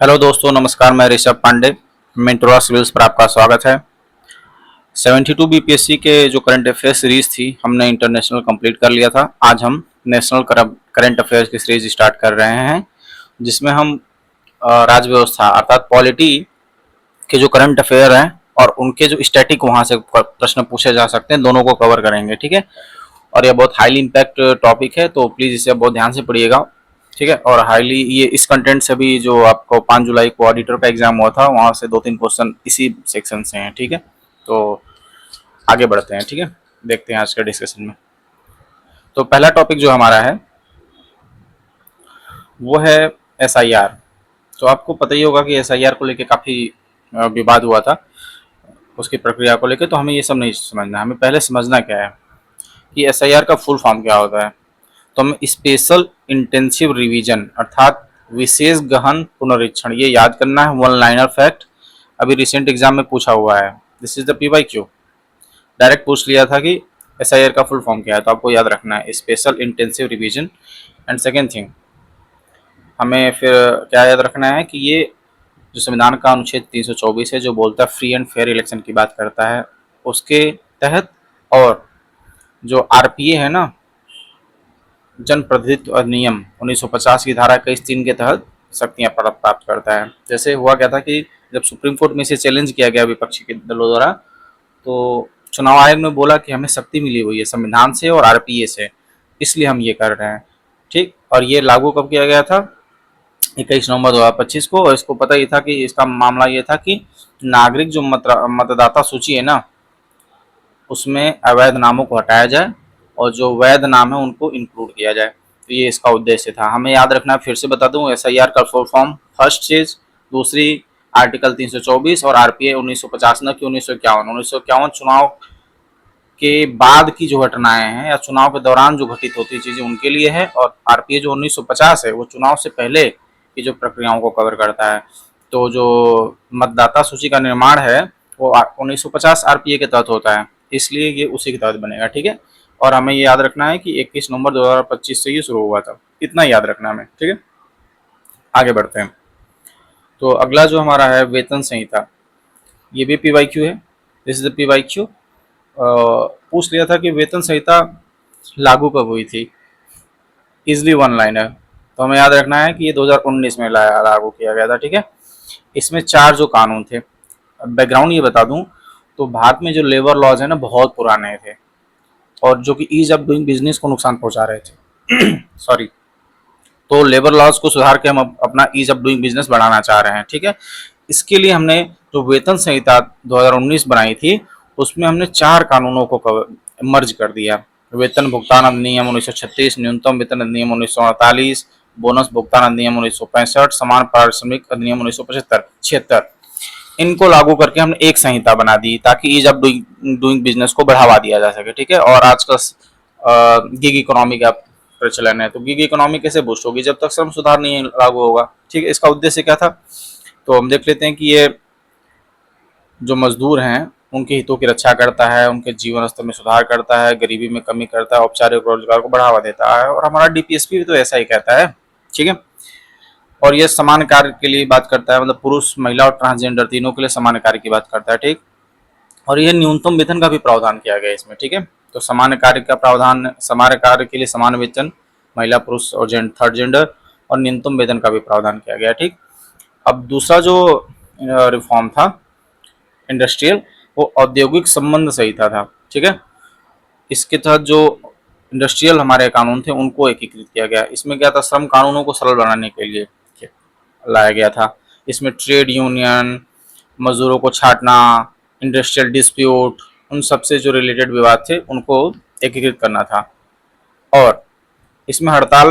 Hello दोस्तों, नमस्कार। मैं ऋषभ पांडे, मेंटोरा सिविल्स पर आपका स्वागत है। 72 बीपीएससी के जो करंट अफेयर सीरीज थी, हमने इंटरनेशनल कंप्लीट कर लिया था। आज हम नेशनल करंट अफेयर्स की सीरीज स्टार्ट कर रहे हैं, जिसमें हम राज्य व्यवस्था अर्थात पॉलिटी के जो करंट अफेयर हैं और उनके जो स्टैटिक वहाँ से प्रश्न पूछे जा सकते हैं, दोनों को कवर करेंगे। ठीक है। और यह बहुत हाईली इम्पैक्ट टॉपिक है, तो प्लीज़ इसे बहुत ध्यान से पढ़िएगा। ठीक है। और हाईली ये इस कंटेंट से भी जो आपको 5 जुलाई को ऑडिटर का एग्जाम हुआ था, वहाँ से 2-3 क्वेश्चन इसी सेक्शन से हैं। ठीक है। तो आगे बढ़ते हैं। ठीक है, देखते हैं आज के डिस्कशन में। तो पहला टॉपिक जो हमारा है वो है एसआईआर। तो आपको पता ही होगा कि एसआईआर को लेके काफ़ी विवाद हुआ था, उसकी प्रक्रिया को लेकर। तो हमें ये सब नहीं समझना, हमें पहले समझना क्या है कि एसआईआर का फुल फॉर्म क्या होता है। तो हमें स्पेशल इंटेंसिव रिवीजन अर्थात विशेष गहन पुनरीक्षण, ये याद करना है। वन लाइनर फैक्ट, अभी रिसेंट एग्जाम में पूछा हुआ है। This is the PYQ, direct पूछ लिया था कि एसआईआर का फुल फॉर्म क्या है, तो आपको याद रखना है special intensive revision. And second thing, हमें फिर क्या याद रखना है कि ये जो संविधान का अनुच्छेद 324 है, जो बोलता है फ्री एंड फेयर इलेक्शन की बात करता है, उसके तहत, और जो आरपीए है ना, जन प्रतिनिधित्व अधिनियम 1950 की धारा 21(3) के तहत शक्तियां प्राप्त करता है। जैसे हुआ क्या था कि जब सुप्रीम कोर्ट में इसे चैलेंज किया गया विपक्षी के दलों द्वारा, तो चुनाव आयोग ने बोला कि हमें शक्ति मिली हुई है संविधान से और आरपीए से, इसलिए हम ये कर रहे हैं। ठीक। और ये लागू कब किया गया था? 21 नवंबर 2025 को। और इसको पता ही था कि इसका मामला ये था कि नागरिक जो मतदाता सूची है ना, उसमें अवैध नामों को हटाया जाए और जो वैध नाम है उनको इंक्लूड किया जाए। तो ये इसका उद्देश्य था। हमें याद रखना है, फिर से बता दूं, एसआईआर का फुल फॉर्म फर्स्ट चीज, दूसरी आर्टिकल 324 और आरपीए 1950, न कि 1951। 1951 चुनाव के बाद की जो घटनाएं हैं या चुनाव के दौरान जो घटित होती चीजें उनके लिए है, और आरपीए जो 1950 है वो चुनाव से पहले की जो प्रक्रियाओं को कवर करता है। तो जो मतदाता सूची का निर्माण है वो 1950 आरपीए के तहत होता है, इसलिए ये उसी के तहत बनेगा। ठीक है। और हमें ये याद रखना है कि 21 नवंबर 2025 से ये शुरू हुआ था, इतना याद रखना हमें। ठीक है, आगे बढ़ते हैं। तो अगला जो हमारा है वेतन संहिता, ये भी पीवाईक्यू है। This is the PYQ. पूछ लिया था कि वेतन संहिता लागू कब हुई थी। इजली वन लाइन है, तो हमें याद रखना है कि ये 2019 में लागू किया गया था। ठीक है। इसमें 4 जो कानून थे, बैकग्राउंड ये बता दूं, तो भारत में जो लेबर लॉज है ना, बहुत पुराने थे और जो कि ईज ऑफ डूइंग बिजनेस को नुकसान पहुंचा रहे थे। सॉरी। तो लेबर लॉज को सुधार के हम अपना ईज ऑफ डूइंग बिजनेस बढ़ाना चाह रहे हैं। ठीक है। इसके लिए हमने जो वेतन संहिता 2019 बनाई थी, उसमें हमने 4 कानूनों को मर्ज कर दिया। वेतन भुगतान अधिनियम 1936, न्यूनतम वेतन अधिनियम 1948, बोनस भुगतान अधिनियम 1965, समान पारिश्रमिक अधिनियम 1975 इनको लागू करके हमने एक संहिता बना दी, ताकि ईज ऑफ डूइंग बिजनेस को बढ़ावा दिया जा सके। ठीक है। और आज का गिग इकोनॉमी का प्रचलन है, तो गिग इकोनॉमी कैसे बूस्ट होगी जब तक श्रम सुधार नहीं लागू होगा। ठीक है। इसका उद्देश्य क्या था, तो हम देख लेते हैं कि ये जो मजदूर हैं उनके हितों की रक्षा करता है, उनके जीवन स्तर में सुधार करता है, गरीबी में कमी करता है, औपचारिक रोजगार को बढ़ावा देता है, और हमारा डीपीएसपी भी तो ऐसा ही कहता है। ठीक है। और ये समान कार्य के लिए बात करता है, मतलब पुरुष, महिला और ट्रांसजेंडर तीनों के लिए समान कार्य की बात करता है। ठीक। और यह न्यूनतम वेतन का भी प्रावधान किया गया है इसमें। ठीक है। तो समान कार्य का प्रावधान, समान कार्य के लिए समान वेतन, महिला, पुरुष और थर्ड जेंडर, और न्यूनतम वेतन का भी प्रावधान किया गया। ठीक। अब दूसरा जो रिफॉर्म था इंडस्ट्रियल, वो औद्योगिक संबंध संहिता था। ठीक है। इसके तहत जो इंडस्ट्रियल हमारे कानून थे उनको एकीकृत किया गया। इसमें क्या था, श्रम कानूनों को सरल बनाने के लिए लाया गया था। इसमें ट्रेड यूनियन, मजदूरों को छांटना, इंडस्ट्रियल डिस्प्यूट, उन सबसे जो रिलेटेड विवाद थे उनको एकीकृत करना था। और इसमें हड़ताल,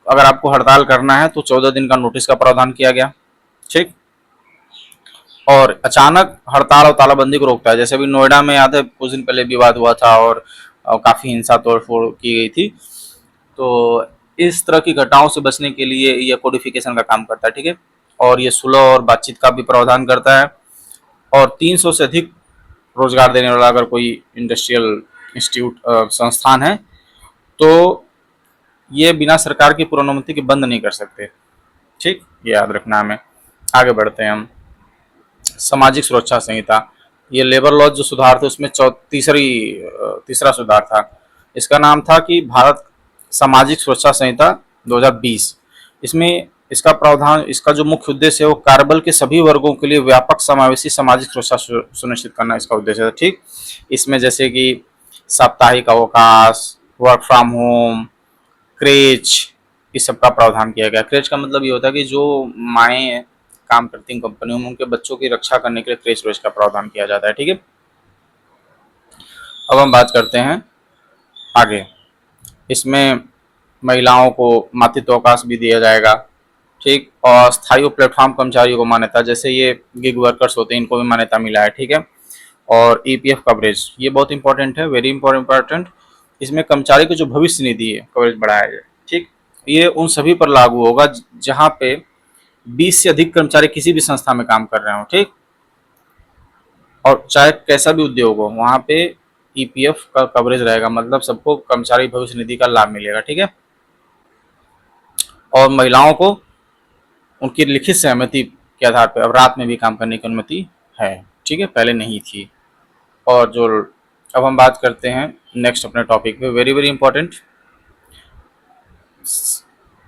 अगर आपको हड़ताल करना है तो 14 दिन का नोटिस का प्रावधान किया गया। ठीक। और अचानक हड़ताल और तालाबंदी को रोकता है। जैसे अभी नोएडा में याद है कुछ दिन पहले विवाद हुआ था और काफ़ी हिंसा तोड़फोड़ की गई थी। तो इस तरह की घटनाओं से बचने के लिए यह कोडिफिकेशन का काम करता है। ठीक है। और ये सुलह और बातचीत का भी प्रावधान करता है। और 300 से अधिक रोजगार देने वाला अगर कोई इंडस्ट्रियल इंस्टीट्यूट संस्थान है, तो ये बिना सरकार की पूर्ण अनुमति के बंद नहीं कर सकते। ठीक, ये याद रखना हमें। आगे बढ़ते हैं हम। सामाजिक सुरक्षा संहिता, ये लेबर लॉ जो सुधार थे उसमें तीसरा सुधार था। इसका नाम था कि भारत सामाजिक सुरक्षा संहिता 2020। इसमें इसका जो मुख्य उद्देश्य है वो कार्यबल के सभी वर्गों के लिए व्यापक समावेशी सामाजिक सुरक्षा सुनिश्चित करना इसका उद्देश्य है। ठीक, इसमें जैसे कि साप्ताहिक अवकाश, वर्क फ्रॉम होम, क्रेच, इस सब का प्रावधान किया गया। क्रेच का मतलब ये होता है कि जो माएँ काम करती हैं कंपनियों में, उनके बच्चों की रक्षा करने के लिए क्रेच वेच का प्रावधान किया जाता है। ठीक है, अब हम बात करते हैं आगे। इसमें महिलाओं को मातृत्व अवकाश भी दिया जाएगा। ठीक, और स्थायी प्लेटफॉर्म कर्मचारियों को मान्यता, जैसे ये गिग वर्कर्स होते हैं, इनको भी मान्यता मिला है। ठीक है, और ईपीएफ कवरेज, ये बहुत इंपॉर्टेंट है, वेरी इंपॉर्टेंट। इसमें कर्मचारी की जो भविष्य निधि है कवरेज बढ़ाया जाए। ठीक, ये उन सभी पर लागू होगा जहां पे 20 से अधिक कर्मचारी किसी भी संस्था में काम कर रहे हो। ठीक, और चाहे कैसा भी उद्योग हो, वहां पे ईपीएफ का कवरेज रहेगा, मतलब सबको कर्मचारी भविष्य निधि का लाभ मिलेगा। ठीक है, और महिलाओं को उनकी लिखित सहमति के आधार पर अब रात में भी काम करने की अनुमति है। ठीक है, पहले नहीं थी। और जो अब हम बात करते हैं नेक्स्ट अपने टॉपिक पे, very very important,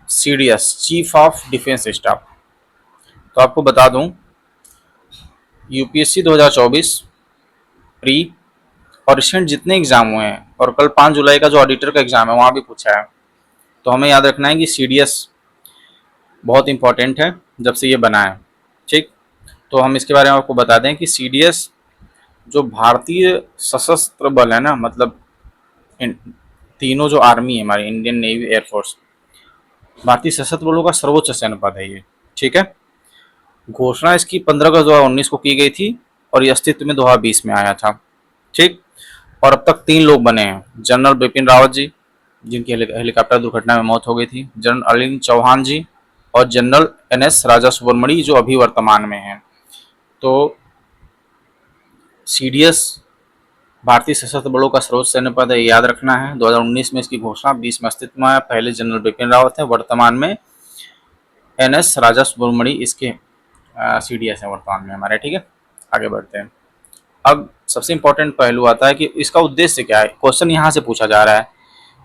CDS, chief of defence staff. तो आपको बता दूं, यूपीएससी 2024 प्री और रिसेंट जितने एग्जाम हुए हैं, और कल 5 जुलाई का जो ऑडिटर का एग्जाम है वहाँ भी पूछा है। तो हमें याद रखना है कि सीडीएस बहुत इंपॉर्टेंट है जब से ये बना है। ठीक, तो हम इसके बारे में आपको बता दें कि सीडीएस जो भारतीय सशस्त्र बल है ना, मतलब तीनों जो आर्मी है हमारी, इंडियन नेवी, एयरफोर्स, भारतीय सशस्त्र बलों का सर्वोच्च सैन्य पद है ये। ठीक है, घोषणा इसकी 15 अगस्त 2019 को की गई थी और ये अस्तित्व में 2020 में आया था। ठीक, और अब तक 3 लोग बने हैं, जनरल बिपिन रावत जी जिनकी हेलीकॉप्टर दुर्घटना में मौत हो गई थी, जनरल अरविंद चौहान जी, और जनरल एनएस राजा सुब्रमणी जो अभी वर्तमान में हैं। तो सीडीएस भारतीय सशस्त्र बलों का सर्वोच्च सैन्य पद है, याद रखना है। 2019 में इसकी घोषणा, 20 में अस्तित्व में आया। पहले जनरल बिपिन रावत है, वर्तमान में एनएस राजा सुब्रमणी इसके सीडीएस है वर्तमान में हमारे। ठीक है, आगे बढ़ते हैं। अब सबसे इंपॉर्टेंट पहलू आता है कि इसका उद्देश्य क्या है, क्वेश्चन यहाँ से पूछा जा रहा है।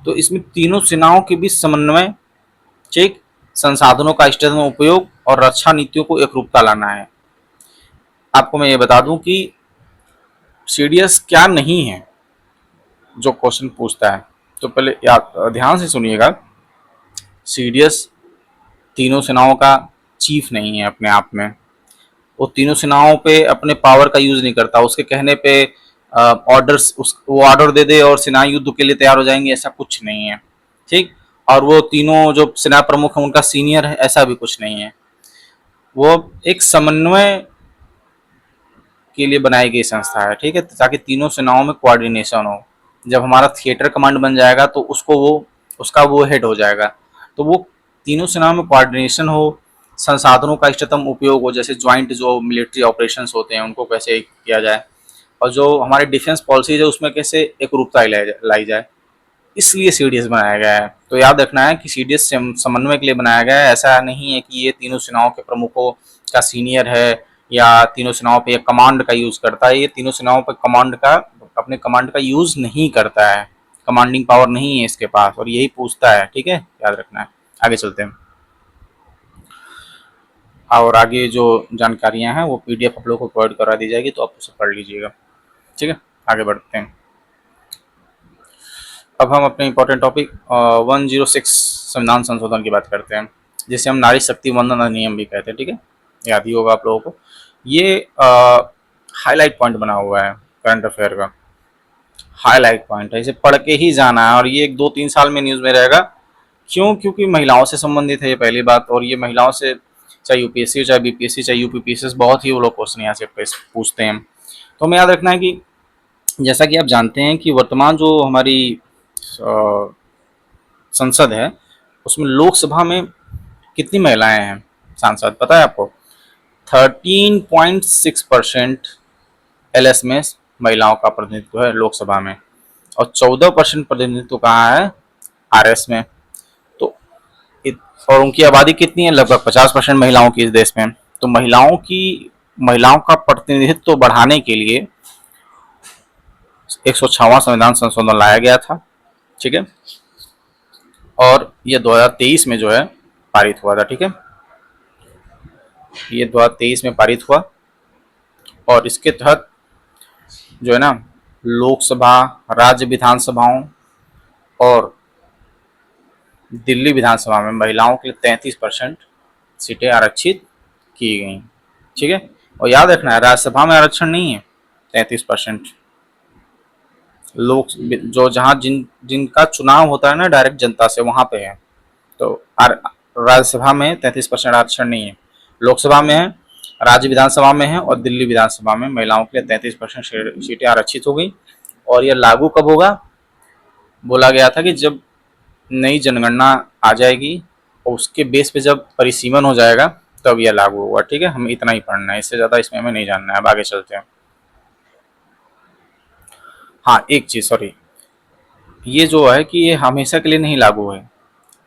तो इसमें तीनों सेनाओं के बीच समन्वय, ठीक, संसाधनों का इष्टतम उपयोग और रक्षा नीतियों को एकरूपता लाना है। आपको मैं ये बता दूं कि सीडीएस क्या नहीं है, जो क्वेश्चन पूछता है। तो पहले ध्यान से सुनिएगा, सीडीएस तीनों सेनाओं का चीफ नहीं है अपने आप में। वो तीनों सेनाओं पे अपने पावर का यूज नहीं करता, उसके कहने पे ऑर्डर्स वो ऑर्डर दे दे और सेना युद्ध के लिए तैयार हो जाएंगे, ऐसा कुछ नहीं है। ठीक, और वो तीनों जो सेना प्रमुख हैं उनका सीनियर है, ऐसा भी कुछ नहीं है। वो एक समन्वय के लिए बनाई गई संस्था है। ठीक है, ताकि तीनों सेनाओं में कोऑर्डिनेशन हो। जब हमारा थिएटर कमांड बन जाएगा तो उसका वो हेड हो जाएगा। तो वो तीनों सेनाओं में कोऑर्डिनेशन हो, संसाधनों का इष्टतम उपयोग हो, जैसे ज्वाइंट जो मिलिट्री ऑपरेशंस होते हैं उनको कैसे किया जाए, और जो हमारी डिफेंस पॉलिसीज है उसमें कैसे एकरूपता लाई जाए, इसलिए सीडीएस बनाया गया है। तो याद रखना है कि सीडीएस समन्वय के लिए बनाया गया है, ऐसा नहीं है कि ये तीनों सेनाओं के प्रमुखों का सीनियर है या तीनों सेनाओं पे कमांड का यूज करता है। ये तीनों सेनाओं पे अपने कमांड का यूज नहीं करता है, कमांडिंग पावर नहीं है इसके पास, और यही पूछता है। ठीक है, याद रखना है। आगे चलते हैं, और आगे जो जानकारियां हैं वो पीडीएफ आप लोगों को प्रोवाइड करा दी जाएगी, तो आप उसे पढ़ लीजिएगा। ठीक है, आगे बढ़ते हैं। अब हम अपने इंपॉर्टेंट टॉपिक 106 संविधान संशोधन की बात करते हैं, जिसे हम नारी शक्ति वंदन अधिनियम भी कहते हैं। ठीक है, याद ही होगा आप लोगों को। ये हाईलाइट पॉइंट बना हुआ है करंट अफेयर का, हाईलाइट पॉइंट है, इसे पढ़ के ही जाना है, और ये 2-3 साल में न्यूज़ में रहेगा। क्यों? क्योंकि महिलाओं से संबंधित है ये, पहली बात। और ये महिलाओं से, चाहे यूपीएससी चाहे बीपीएससी चाहे यूपीपीएससी, बहुत ही वो लोग क्वेश्चन यहाँ से पूछते हैं। तो हमें याद रखना है कि जैसा कि आप जानते हैं कि वर्तमान जो हमारी संसद है उसमें लोकसभा में कितनी महिलाएं हैं सांसद, पता है आपको? 13.6% एलएस में महिलाओं का प्रतिनिधित्व है लोकसभा में, और 14% प्रतिनिधित्व कहाँ है? आरएस में। तो और उनकी आबादी कितनी है? लगभग 50% महिलाओं की इस देश में। तो महिलाओं का प्रतिनिधित्व बढ़ाने के लिए 106वां संविधान संशोधन लाया गया था, ठीक है, और ये 2023 में जो है पारित हुआ था, ठीक है, ये 2023 में पारित हुआ। और इसके तहत जो है ना, लोकसभा, राज्य विधानसभाओं और दिल्ली विधानसभा में महिलाओं के लिए 33% सीटें आरक्षित की गई, ठीक है। और याद रखना है, राज्यसभा में आरक्षण नहीं है 33%। लोग जो जहाँ जिनका चुनाव होता है ना डायरेक्ट जनता से, वहां पे है। तो राज्यसभा में 33% आरक्षण नहीं है, लोकसभा में है, राज्य विधानसभा में है और दिल्ली विधानसभा में महिलाओं के लिए 33% सीटें आरक्षित हो गई। और यह लागू कब होगा? बोला गया था कि जब नई जनगणना आ जाएगी और उसके बेस पे जब परिसीमन हो जाएगा तब यह लागू होगा, ठीक है। हमें इतना ही पढ़ना है, इससे ज़्यादा इसमें हमें नहीं जानना है। अब आगे चलते हैं। हाँ, एक चीज़, सॉरी, ये जो है कि ये हमेशा के लिए नहीं लागू है।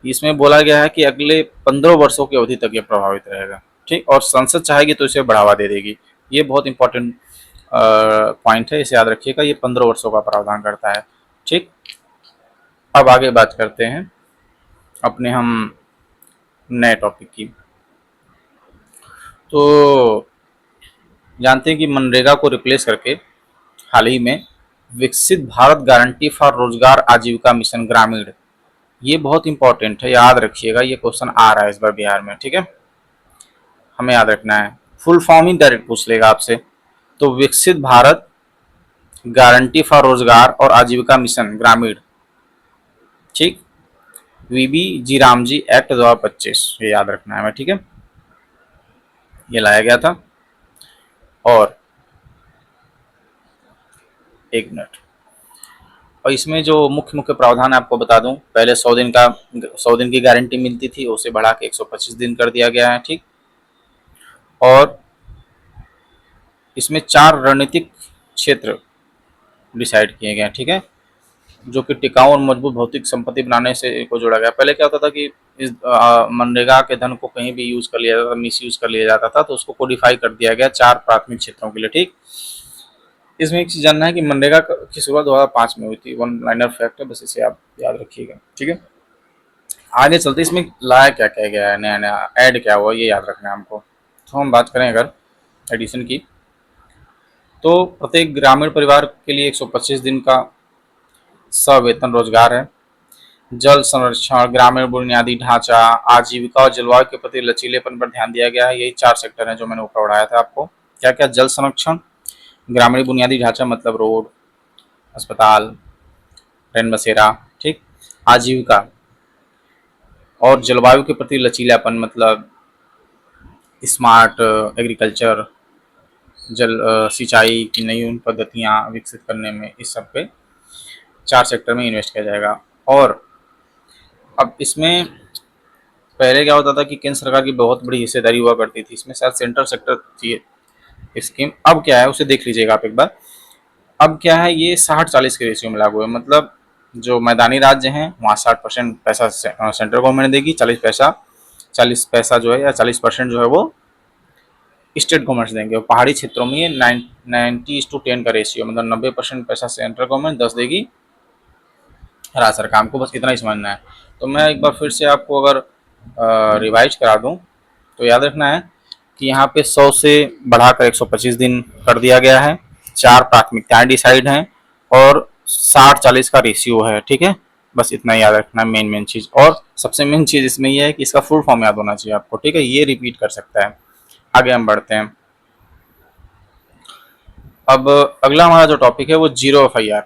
इसमें बोला गया है कि अगले 15 वर्षों की अवधि तक ये प्रभावित रहेगा, ठीक। और संसद चाहेगी तो इसे बढ़ावा दे देगी। ये बहुत इंपॉर्टेंट पॉइंट है, इसे याद रखिएगा। ये 15 वर्षों का प्रावधान करता है, ठीक। अब आगे बात करते हैं अपने हम नए टॉपिक की। तो जानते हैं कि मनरेगा को रिप्लेस करके हाल ही में विकसित भारत गारंटी फॉर रोजगार आजीविका मिशन ग्रामीण, ये बहुत इंपॉर्टेंट है, याद रखिएगा। ये क्वेश्चन आ रहा है इस बार बिहार में, ठीक है, हमें याद रखना है। फुल फॉर्म ही डायरेक्ट पूछ लेगा आपसे। तो विकसित भारत गारंटी फॉर रोजगार और आजीविका मिशन ग्रामीण, ठीक, वीबी जी रामजी एक्ट 2025, ये याद रखना है हमें, ठीक है। ये लाया गया था। और एक मिनट, और इसमें जो मुख्य मुख्य प्रावधान आपको बता दूं, पहले 100 दिन की गारंटी मिलती थी, उसे बढ़ा के 125 दिन कर दिया गया है, ठीक। और इसमें 4 रणनीतिक क्षेत्र डिसाइड किए गए हैं, ठीक है, जो कि टिकाऊ और मजबूत भौतिक संपत्ति बनाने से को जोड़ा गया। पहले क्या होता था कि इस मनरेगा के धन को कहीं भी यूज कर लिया जाता था, मिस यूज कर लिया जाता था, तो उसको कोडिफाई कर दिया गया 4 प्राथमिक क्षेत्रों के लिए, ठीक। इसमें एक चीज जानना है कि मनरेगा की शुरुआत 2005 में हुई थी। वन लाइनर फैक्ट है, बस इसे आप याद रखिएगा, ठीक है। आगे चलते इसमें लाया क्या क्या गया है, नया नया ऐड क्या हुआ, ये याद रखना है हमको। तो हम बात करें अगर एडिशन की, तो प्रत्येक ग्रामीण परिवार के लिए 125 दिन का सवेतन रोजगार है। जल संरक्षण, ग्रामीण बुनियादी ढांचा, आजीविका और जलवायु के प्रति लचीलेपन पर ध्यान दिया गया है। यही 4 सेक्टर हैं जो मैंने ऊपर बढ़ाया था आपको। क्या क्या? जल संरक्षण, ग्रामीण बुनियादी ढांचा मतलब रोड, अस्पताल, रैन बसेरा, ठीक। आजीविका और जलवायु के प्रति लचीलापन मतलब स्मार्ट एग्रीकल्चर, जल सिंचाई की नई उन पद्धतियाँ विकसित करने में, इस सब पे 4 सेक्टर में इन्वेस्ट किया जाएगा। और अब इसमें पहले क्या होता था कि केंद्र सरकार की बहुत बड़ी हिस्सेदारी हुआ करती थी, इसमें शायद सेंट्रल सेक्टर थी स्कीम। अब क्या है उसे देख लीजिएगा आप एक बार। अब क्या है, ये 60-40 के रेशियो में लागू है, मतलब जो मैदानी राज्य हैं वहाँ 60% पैसा सेंट्रल गवर्नमेंट देगी, 40 पैसा जो है, या 40% जो है वो स्टेट गवर्नमेंट देंगे। और पहाड़ी क्षेत्रों में ये 90:10 का रेशियो, मतलब 90% पैसा सेंट्रल गवर्नमेंट, 10 देगी राज्य सरकार को। बस इतना ही समझना है। तो मैं एक बार फिर से आपको अगर रिवाइज करा दूं, तो याद रखना है कि यहाँ पे 100 से बढ़ाकर 125 दिन कर दिया गया है, 4 प्राथमिकताएं डिसाइड हैं और 60-40 का रेशियो है, ठीक है। बस इतना याद रखना है, मेन चीज़। और सबसे मेन चीज़ इसमें यह है कि इसका फुल फॉर्म याद होना चाहिए आपको, ठीक है, ये रिपीट कर सकता है। आगे हम बढ़ते हैं। अब अगला हमारा जो टॉपिक है वो जीरो FIR।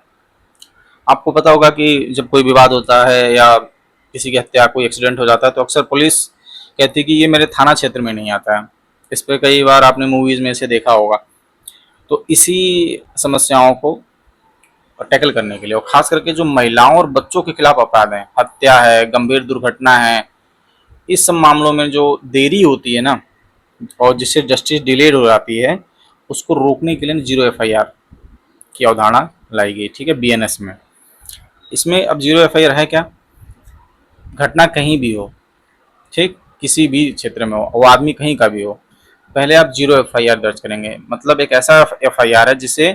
आपको पता होगा कि जब कोई विवाद होता है या किसी की हत्या, कोई एक्सीडेंट हो जाता है, तो अक्सर पुलिस कहती है कि ये मेरे थाना क्षेत्र में नहीं आता है। इस पर कई बार आपने मूवीज़ में से देखा होगा। तो इसी समस्याओं को टैकल करने के लिए, और खास करके जो महिलाओं और बच्चों के खिलाफ अपराध हैं, हत्या है, गंभीर दुर्घटना है, इस सब मामलों में जो देरी होती है ना, और जिससे जस्टिस डिलेड हो जाती है, उसको रोकने के लिए जीरो FIR की अवधारणा लाई गई, ठीक है, BNS में। इसमें अब जीरो FIR है क्या? घटना कहीं भी हो, ठीक, किसी भी क्षेत्र में हो, वो आदमी कहीं का भी हो, पहले आप जीरो एफआईआर दर्ज करेंगे, मतलब एक ऐसा एफआईआर है जिसे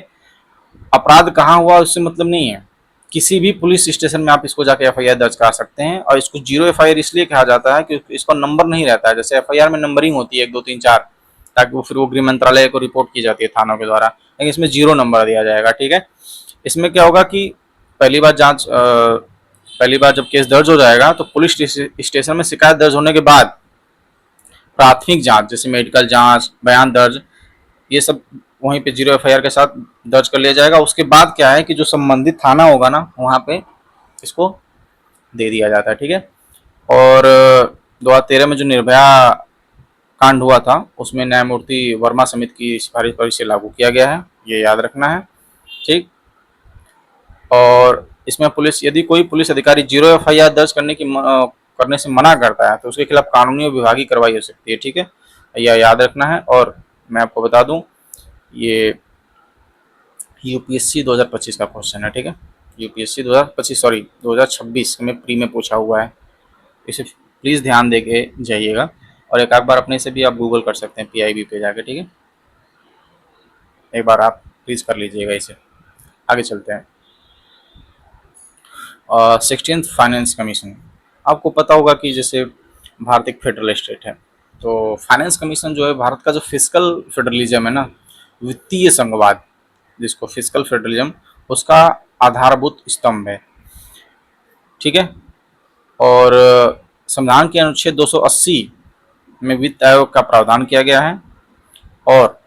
अपराध कहाँ हुआ उससे मतलब नहीं है, किसी भी पुलिस स्टेशन में आप इसको जाके एफआईआर दर्ज करा सकते हैं। और इसको जीरो एफआईआर इसलिए कहा जाता है कि इसका नंबर नहीं रहता है, जैसे एफआईआर में नंबरिंग होती है 1 2 3 4, ताकि वो फिर वो गृह मंत्रालय को रिपोर्ट की जाती है थानों के द्वारा, लेकिन इसमें जीरो नंबर दिया जाएगा। ठीक है, इसमें क्या होगा कि पहली बार पहली बार जब केस दर्ज हो जाएगा तो पुलिस स्टेशन में शिकायत दर्ज होने के बाद प्राथमिक जांच जैसे मेडिकल जांच, बयान दर्ज, ये सब वहीं पे जीरो एफआईआर के साथ दर्ज कर लिया जाएगा। उसके बाद क्या है कि जो संबंधित थाना होगा ना वहाँ पे इसको दे दिया जाता है। ठीक है, और 2013 में जो निर्भया कांड हुआ था उसमें न्यायमूर्ति वर्मा समिति की सिफारिश पर इसे लागू किया गया है, ये याद रखना है। ठीक, और इसमें पुलिस, यदि कोई पुलिस अधिकारी जीरो एफआईआर दर्ज करने से मना करता है तो उसके खिलाफ कानूनी और विभागीय कार्रवाई हो सकती है। ठीक है, यह याद रखना है। और मैं आपको बता दूं ये यूपीएससी 2025 का क्वेश्चन है। ठीक है, यूपीएससी 2025 सॉरी 2026 में प्री में पूछा हुआ है, इसे प्लीज़ ध्यान दे के जाइएगा। और एक बार अपने से भी आप गूगल कर सकते हैं पीआईबी पे जाके। ठीक है, एक बार आप प्लीज़ कर लीजिएगा इसे। आगे चलते हैं। 16th फाइनेंस कमीशन, आपको पता होगा कि जैसे भारत एक फेडरल स्टेट है, तो फाइनेंस कमीशन जो है भारत का जो फिजिकल फेडरलिज्म है ना, वित्तीय संघवाद जिसको फिजिकल फेडरलिज्म, उसका आधारभूत स्तंभ है। ठीक है, और संविधान के अनुच्छेद 280 में वित्त आयोग का प्रावधान किया गया है, और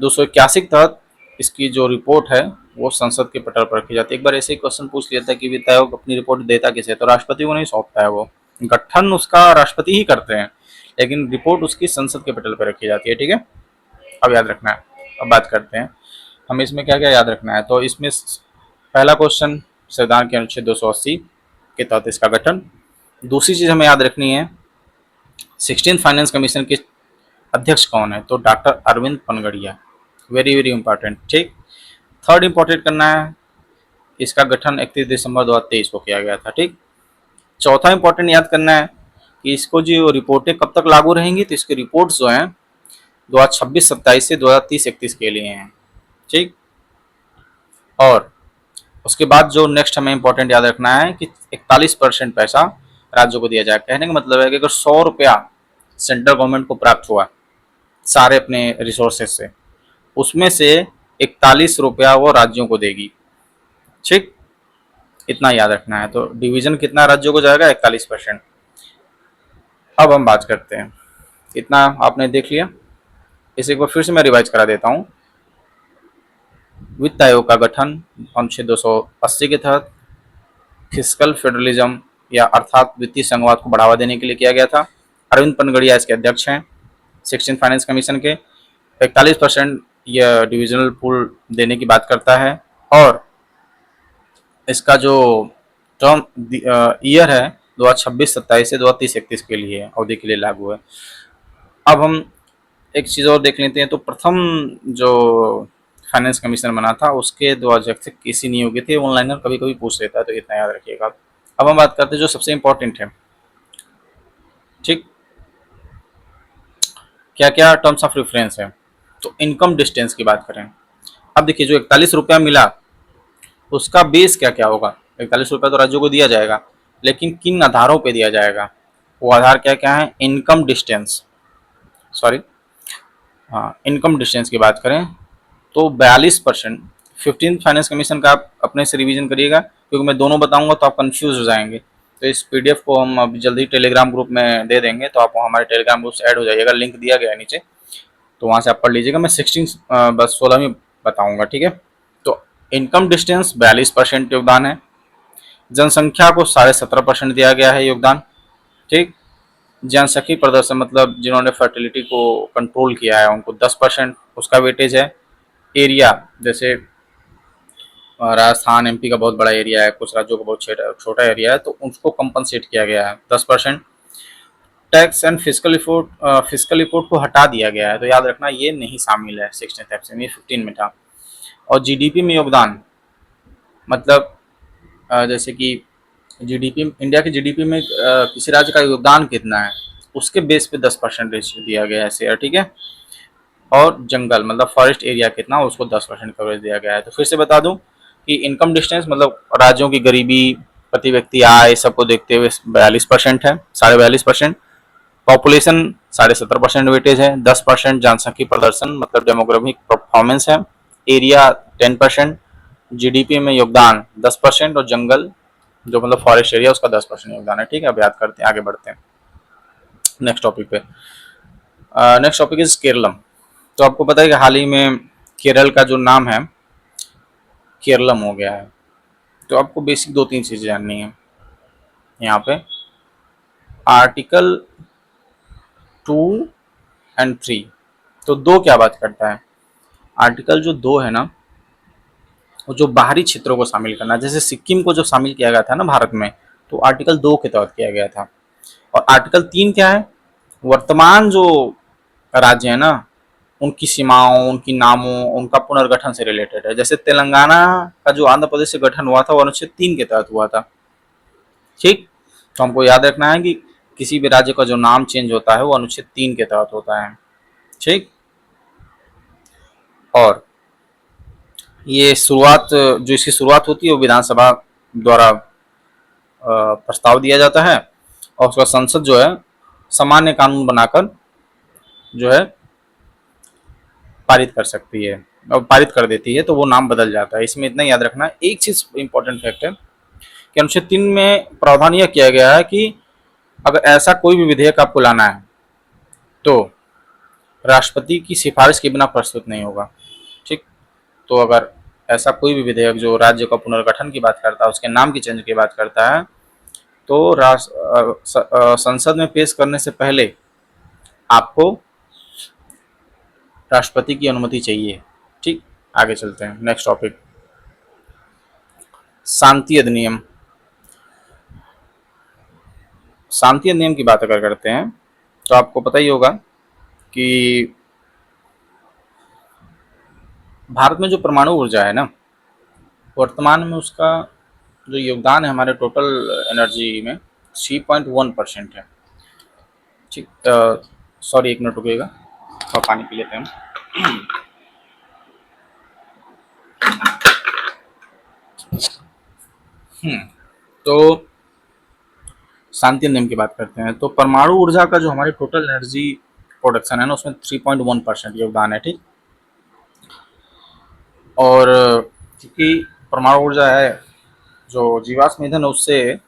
281 के तहत इसकी जो रिपोर्ट है वो संसद के पटल पर रखी जाती है। एक बार ऐसे ही क्वेश्चन पूछ लिया था कि वित्त आयोग अपनी रिपोर्ट देता किसे, तो राष्ट्रपति को नहीं सौंपता है, वो गठन उसका राष्ट्रपति ही करते हैं, लेकिन रिपोर्ट उसकी संसद के पटल पर रखी जाती है। ठीक है, अब याद रखना है। अब बात करते हैं हमें इसमें क्या क्या याद रखना है। तो इसमें पहला क्वेश्चन संविधान के अनुच्छेद 280 के तहत इसका गठन। दूसरी चीज हमें याद रखनी है 16th फाइनेंस कमीशन के अध्यक्ष कौन है, तो doctor Arvind Panagariya, very very important. ठीक, थर्ड इंपॉर्टेंट करना है इसका गठन 31 दिसंबर 2023 को किया गया था। ठीक, चौथा इंपॉर्टेंट याद करना है कि इसको जो रिपोर्टें कब तक लागू रहेंगी, तो इसकी रिपोर्ट्स जो हैं 2026-27 से 2030-31 के लिए हैं। ठीक, और उसके बाद जो नेक्स्ट हमें इंपॉर्टेंट याद रखना है कि 41% पैसा राज्यों को दिया जाए। कहने का मतलब है कि अगर 100 रुपया सेंट्रल गवर्नमेंट को प्राप्त हुआ सारे अपने रिसोर्सेज से, उसमें से 41 रुपया वो राज्यों को देगी। ठीक, इतना याद रखना है। तो डिवीजन कितना राज्यों को जाएगा, 41%। अब हम बात करते हैं, इतना आपने देख लिया, इसे एक बार फिर से मैं रिवाइज करा देता हूँ। वित्त आयोग का गठन अनुच्छेद 280 के तहत फिजिकल फेडरलिज्म या अर्थात वित्तीय संघवाद को बढ़ावा देने के लिए किया गया था। अरविंद पनगड़िया इसके अध्यक्ष हैं 16 फाइनेंस कमीशन के। 41% यह डिविजनल पूल देने की बात करता है, और इसका जो टर्म ईयर है 2026-27 से 2030-31 के लिए अवधि के लिए लागू है। अब हम एक चीज़ और देख लेते हैं। तो प्रथम जो फाइनेंस कमीशन बना था उसके 2 अध्यक्ष किसी नियोजित थे, ऑनलाइनर कभी कभी पूछ लेता है, तो इतना याद रखिएगा। अब हम बात करते हैं जो सबसे इंपॉर्टेंट है। ठीक, क्या क्या टर्म्स ऑफ रेफरेंस है, तो इनकम डिस्टेंस की बात करें। अब देखिए जो 41 रुपया मिला उसका बेस क्या क्या होगा। 41 रुपया तो राज्यों को दिया जाएगा, लेकिन किन आधारों पे दिया जाएगा, वो आधार क्या क्या है, इनकम डिस्टेंस, सॉरी हाँ इनकम डिस्टेंस की बात करें तो 42%। 15 फाइनेंस कमीशन का आप अपने से रिवीजन करिएगा, क्योंकि मैं दोनों बताऊंगा तो आप कंफ्यूज हो जाएंगे। तो इस पीडीएफ को हम अभी जल्दी टेलीग्राम ग्रुप में दे देंगे, तो आप हमारे टेलीग्राम ग्रुप से ऐड हो जाइएगा, लिंक दिया गया है नीचे, तो वहाँ से आप पढ़ लीजिएगा। मैं 16 बस 16वीं बताऊँगा। ठीक है, तो इनकम डिस्टेंस 42% योगदान है। जनसंख्या को 17.5% दिया गया है योगदान। ठीक, जनसंख्यिक प्रदर्शन मतलब जिन्होंने फर्टिलिटी को कंट्रोल किया है उनको 10% उसका वेटेज है। एरिया जैसे राजस्थान एमपी का बहुत बड़ा एरिया है, कुछ राज्यों का बहुत छोटा एरिया है, तो उसको कंपनसेट किया गया है 10%। टैक्स एंड फिजिकल रिपोर्ट को हटा दिया गया है, तो याद रखना ये नहीं शामिल है 16th एप्स में, 15 में था। और जीडीपी में योगदान मतलब जैसे कि जीडीपी, इंडिया की जीडीपी में किसी राज्य का योगदान कितना है, उसके बेस पे 10% दिया गया है शेयर, ठीक है। और जंगल मतलब फॉरेस्ट एरिया कितना, उसको 10% कवरेज दिया गया है। तो फिर से बता दूं कि इनकम डिस्टेंस मतलब राज्यों की गरीबी, प्रति व्यक्ति आय, सबको देखते हुए 42% है, 42.5%। पॉपुलेशन 17.5% वेटेज है। 10% जनसंख्यिक प्रदर्शन मतलब डेमोग्राफिक परफॉर्मेंस है। एरिया 10%। जीडीपी में योगदान 10%। और जंगल जो मतलब फॉरेस्ट एरिया उसका 10% योगदान है, ठीक है। अब याद करते हैं, आगे बढ़ते हैं नेक्स्ट टॉपिक पे। Next topic is Keralam. तो आपको पता है कि हाल ही में केरल का जो नाम है केरलम हो गया है। तो आपको बेसिक दो तीन चीजें जाननी है यहाँ पे। आर्टिकल 2 और 3। तो दो क्या बात करता है? आर्टिकल जो 2 है ना, वो जो बाहरी क्षेत्रों को शामिल करना, जैसे सिक्किम को जो शामिल किया गया था ना भारत में, तो आर्टिकल 2 के तहत किया गया था। और आर्टिकल 3 क्या है? वर्तमान जो राज्य है ना, उनकी सीमाओं, उनकी नामों, उनका पुनर्गठन से रिलेटेड है। जैसे तेलंगाना का जो आंध्र प्रदेश से गठन हुआ था वो अनुच्छेद 3 के तहत हुआ था, ठीक। तो हमको याद रखना है कि किसी भी राज्य का जो नाम चेंज होता है वो अनुच्छेद 3 के तहत होता है, ठीक। और ये शुरुआत, जो इसकी शुरुआत होती है वो विधानसभा द्वारा प्रस्ताव दिया जाता है, और उसका संसद जो है सामान्य कानून बनाकर जो है पारित कर सकती है, और पारित कर देती है, तो वो नाम बदल जाता है। इसमें इतना याद रखना है। एक चीज इंपॉर्टेंट फैक्ट है कि अनुच्छेद 3 में प्रावधान यह किया गया है कि अगर ऐसा कोई भी विधेयक आपको लाना है तो राष्ट्रपति की सिफारिश के बिना प्रस्तुत नहीं होगा, ठीक। तो अगर ऐसा कोई भी विधेयक जो राज्य का पुनर्गठन की बात करता है, उसके नाम की चेंज की बात करता है, तो संसद में पेश करने से पहले आपको राष्ट्रपति की अनुमति चाहिए, ठीक। आगे चलते हैं नेक्स्ट टॉपिक, शांति अधिनियम। शांति अधिनियम की बात अगर करते हैं तो आपको पता ही होगा कि भारत में जो परमाणु ऊर्जा है ना, वर्तमान में उसका जो योगदान है हमारे टोटल एनर्जी में 3.1% है, ठीक। सॉरी, एक मिनट रुकिएगा, थोड़ा पानी पी लेते हैं हम। तो शांति नियम की बात करते हैं, तो परमाणु ऊर्जा का जो हमारी टोटल एनर्जी प्रोडक्शन है ना, उसमें 3.1% योगदान है, ठीक। और क्योंकि परमाणु ऊर्जा है जो जीवाश्म ईंधन है, उससे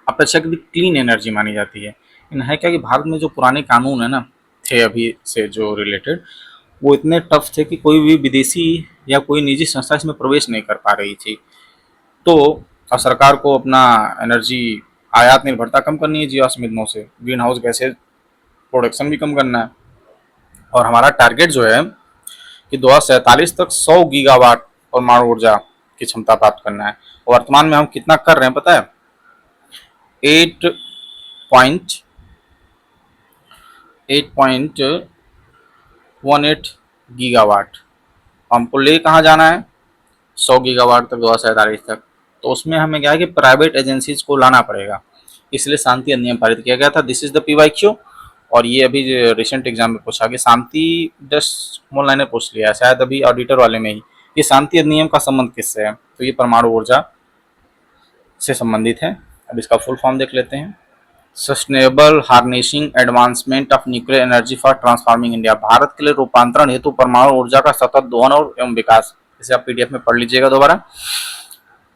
अपेक्षाकृत क्लीन एनर्जी मानी जाती है। इन है क्या कि भारत में जो पुराने कानून है ना थे अभी से जो रिलेटेड, वो इतने टफ थे कि कोई भी विदेशी या कोई निजी संस्था इसमें प्रवेश नहीं कर पा रही थी। तो अब सरकार को अपना एनर्जी आयात निर्भरता कम करनी है जीवाश्म ईंधनों से, ग्रीन हाउस गैसेज प्रोडक्शन भी कम करना है। और हमारा टारगेट जो है कि 2047 तक 100 गीगावाट परमाणु ऊर्जा की क्षमता प्राप्त करना है। वर्तमान में हम कितना कर रहे हैं पता है? 8.18 गीगावाट। हमको ले कहाँ जाना है? 100 गीगावाट तक, 2047 तक। तो उसमें हमें क्या है कि प्राइवेट एजेंसीज को लाना पड़ेगा, इसलिए शांति अधिनियम पारित किया गया था। This is the PYQ. और ये अभी रिसेंट एग्जाम में पूछा कि शांति, जस्ट स्मॉल लाइनर पूछ लिया शायद अभी ऑडिटर वाले में ही, कि शांति अधिनियम का संबंध किससे है? तो ये परमाणु ऊर्जा से संबंधित है। अब इसका फुल फॉर्म देख लेते हैं। Sustainable harnessing advancement of nuclear energy for transforming India, Bharat के लिए रूपांतरण हेतु परमाणु ऊर्जा का सतत दोहन और एवं विकास। इसे आप पीडीएफ में पढ़ लीजिएगा दोबारा।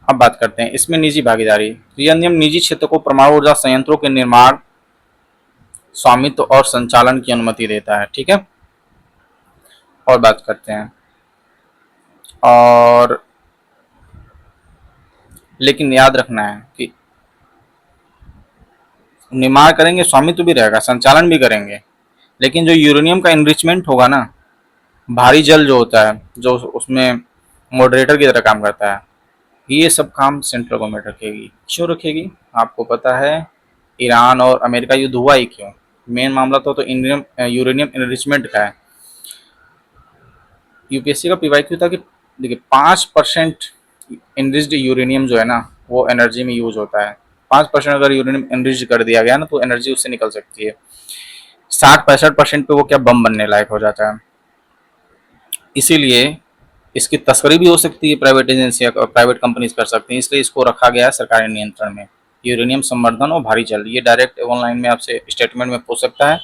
अब बात करते हैं इसमें निजी भागीदारी। तो यह नियम निजी क्षेत्र को परमाणु ऊर्जा संयंत्रों के निर्माण, स्वामित्व और संचालन की अनुमति देता है, ठीक है। और बात करते हैं, और लेकिन याद रखना है कि निर्माण करेंगे, स्वामित्व भी रहेगा, संचालन भी करेंगे, लेकिन जो यूरेनियम का इनरिचमेंट होगा ना, भारी जल जो होता है, जो उसमें मॉडरेटर की तरह काम करता है, ये सब काम सेंट्रल गवर्नमेंट रखेगी। क्यों रखेगी? आपको पता है ईरान और अमेरिका युद्ध हुआ ही क्यों? मेन मामला तो इंडियम यूरेनियम इनरिचमेंट का है। यूपीएससी का पीवाईक्यू था कि देखिए 5% इनरिच्ड यूरेनियम जो है ना वो एनर्जी में यूज होता है, 5% अगर यूरेनियम एनरिच कर दिया गया ना तो एनर्जी उससे निकल सकती है। 60-65% पे वो क्या बम बनने लायक हो जाता है। इसीलिए इसकी तस्करी भी हो सकती है, प्राइवेट एजेंसियां प्राइवेट कंपनीज कर सकती हैं, इसलिए इसको रखा गया है सरकारी नियंत्रण में। यूरेनियम संवर्धन और भारी जल, ये डायरेक्ट ऑनलाइन में आपसे स्टेटमेंट में पूछ सकता है,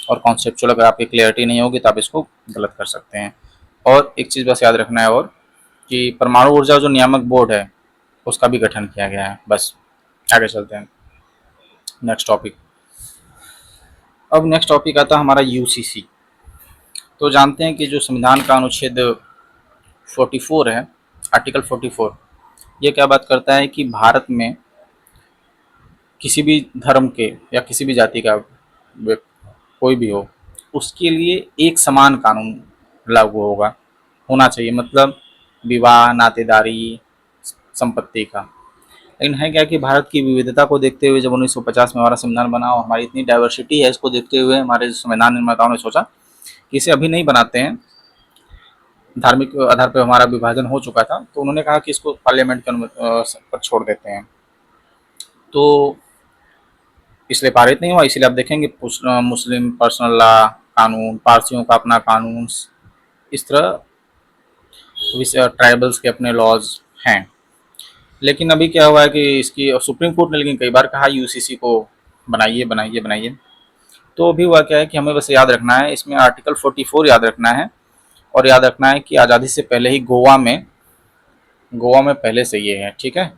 और कॉन्सेप्चुअल अगर आपकी क्लियरिटी नहीं होगी तो आप इसको गलत कर सकते हैं। और एक चीज़ बस याद रखना है, और कि परमाणु ऊर्जा जो नियामक बोर्ड है उसका भी गठन किया गया है। बस आगे चलते हैं नेक्स्ट टॉपिक। अब नेक्स्ट टॉपिक आता है हमारा यूसीसी। तो जानते हैं कि जो संविधान का अनुच्छेद 44 है, आर्टिकल 44, ये क्या बात करता है कि भारत में किसी भी धर्म के या किसी भी जाति का कोई भी हो, उसके लिए एक समान कानून लागू होना चाहिए, मतलब विवाह, नातेदारी, संपत्ति का। लेकिन है क्या कि भारत की विविधता को देखते हुए जब 1950 में हमारा संविधान बना और हमारी इतनी डाइवर्सिटी है, इसको देखते हुए हमारे संविधान निर्माताओं ने सोचा कि इसे अभी नहीं बनाते हैं, धार्मिक आधार पर हमारा विभाजन हो चुका था, तो उन्होंने कहा कि इसको पार्लियामेंट के पर छोड़ देते हैं। तो इसलिए पारित नहीं हुआ। इसलिए आप देखेंगे मुस्लिम पर्सनल लॉ कानून, पारसियों का अपना कानून, इस तरह ट्राइबल्स के अपने लॉज हैं। लेकिन अभी क्या हुआ है कि इसकी सुप्रीम कोर्ट ने लेकिन कई बार कहा यूसीसी को बनाइए बनाइए बनाइए। तो अभी हुआ क्या है कि हमें बस याद रखना है, इसमें आर्टिकल 44 याद रखना है, और याद रखना है कि आज़ादी से पहले ही गोवा में पहले से ये है, ठीक है,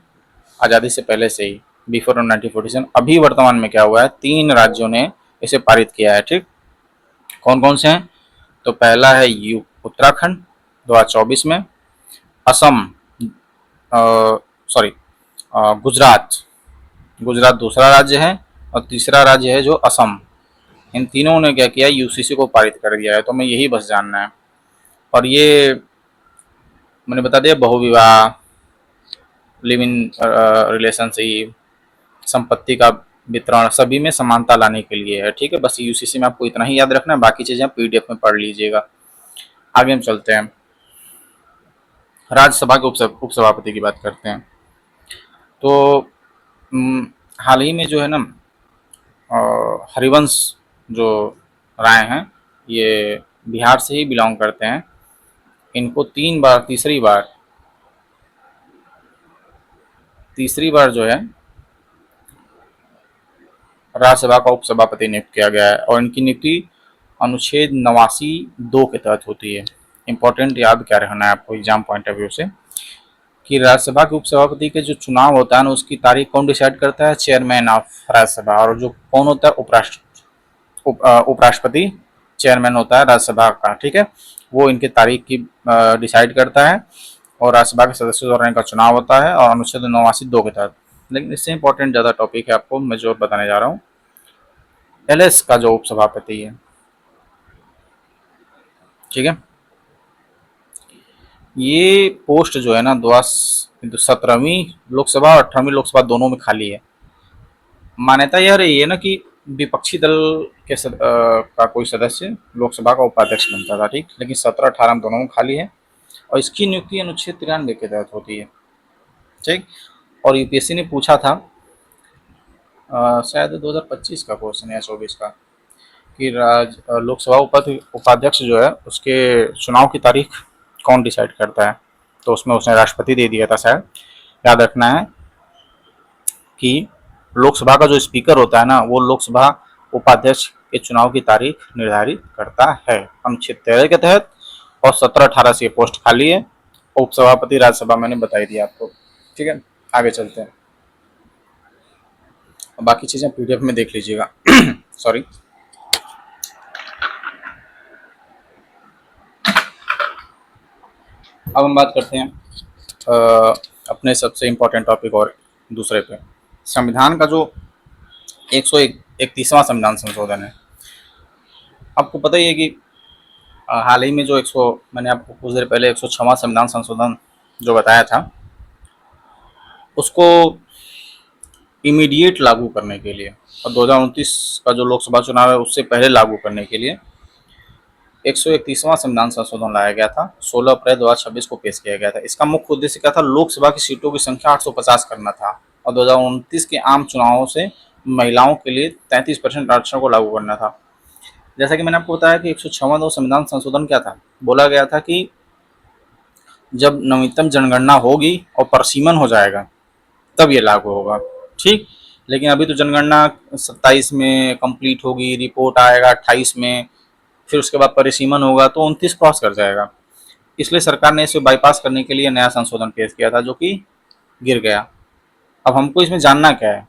आज़ादी से पहले से ही, बिफोर 1947। अभी वर्तमान में क्या हुआ है, 3 राज्यों ने इसे पारित किया है, ठीक। कौन कौन से हैं? तो पहला है उत्तराखंड 2024 में, असम, सॉरी, गुजरात दूसरा राज्य है, और तीसरा राज्य है जो असम। इन तीनों ने क्या किया, यूसीसी को पारित कर दिया है। तो हमें यही बस जानना है। और ये मैंने बता दिया, बहुविवाह, लिव इन रिलेशनशिप, संपत्ति का वितरण, सभी में समानता लाने के लिए है, ठीक है। बस यूसीसी में आपको इतना ही याद रखना है, बाकी चीजें पीडीएफ में पढ़ लीजिएगा। आगे हम चलते हैं, राज्यसभा के उपसभापति की बात करते हैं। तो हाल ही में जो है ना, हरिवंश जो राय हैं, ये बिहार से ही बिलोंग करते हैं। इनको तीसरी बार जो है राज्यसभा का उपसभापति नियुक्त किया गया है, और इनकी नियुक्ति अनुच्छेद 89(2) के तहत होती है। इंपॉर्टेंट याद क्या रखना है आपको एग्जाम पॉइंट ऑफ व्यू से, कि राज्यसभा के उपसभापति के जो चुनाव होता है ना, उसकी तारीख कौन डिसाइड करता है? Chairman of Rajya Sabha. और जो कौन होता है? उपराष्ट्रपति चेयरमैन होता है राज्यसभा का, ठीक है। वो इनकी तारीख की डिसाइड करता है, और राज्यसभा के सदस्यों द्वारा इनका चुनाव होता है, और अनुच्छेद 89(2) के तहत। लेकिन इससे इंपॉर्टेंट ज़्यादा टॉपिक है आपको मैं जो बताने जा रहा हूँ, एलएस का जो उपसभापति है, ठीक है। ये पोस्ट जो है ना 17वीं लोकसभा और 18वीं लोकसभा दोनों में खाली है। मान्यता यह रही है ना कि विपक्षी दल के का कोई सदस्य लोकसभा का उपाध्यक्ष बनता था, ठीक। लेकिन 17-18 में दोनों में खाली है, और इसकी नियुक्ति अनुच्छेद 93 के तहत होती है, ठीक। और यूपीएससी ने पूछा था, शायद 2025 का क्वेश्चन या 24 का, कि लोकसभा उपाध्यक्ष जो है उसके चुनाव की तारीख कौन डिसाइड करता है? तो उसमें उसने राष्ट्रपति दे दिया था शायद। याद रखना है कि लोकसभा का जो स्पीकर होता है ना, वो लोकसभा उपाध्यक्ष के चुनाव की तारीख निर्धारित करता है अनुच्छेद 13 के तहत, और 17-18 से ये पोस्ट खाली है। उपसभापति राज्यसभा मैंने बताई दिया आपको, ठीक है। आगे चलते हैं, बाकी चीजें पीडीएफ में देख लीजिएगा। सॉरी। अब हम बात करते हैं अपने सबसे इम्पोर्टेंट टॉपिक और दूसरे पे, संविधान का जो 131वां संविधान संशोधन है। आपको पता ही है कि हाल ही में जो मैंने आपको कुछ देर पहले 106वां संविधान संशोधन जो बताया था, उसको इमीडिएट लागू करने के लिए, और 2029 का जो लोकसभा चुनाव है उससे पहले लागू करने के लिए 131वां संविधान संशोधन लाया गया था। 16 अप्रैल 2026 को पेश किया गया था। इसका मुख्य उद्देश्य क्या था? लोकसभा की सीटों की संख्या 850 करना था, और 2029 के आम चुनावों से महिलाओं के लिए 33% आरक्षण को लागू करना था। जैसा कि मैंने आपको बताया कि 156वां संविधान संशोधन क्या था, बोला गया था कि जब नवीनतम जनगणना होगी और परिसीमन हो जाएगा तब ये लागू होगा। ठीक, लेकिन अभी तो जनगणना 27 में कंप्लीट होगी, रिपोर्ट आएगा 28 में, फिर उसके बाद परिसीमन होगा तो 29 क्रॉस कर जाएगा। इसलिए सरकार ने इसे बाईपास करने के लिए नया संशोधन पेश किया था जो कि गिर गया। अब हमको इसमें जानना क्या है,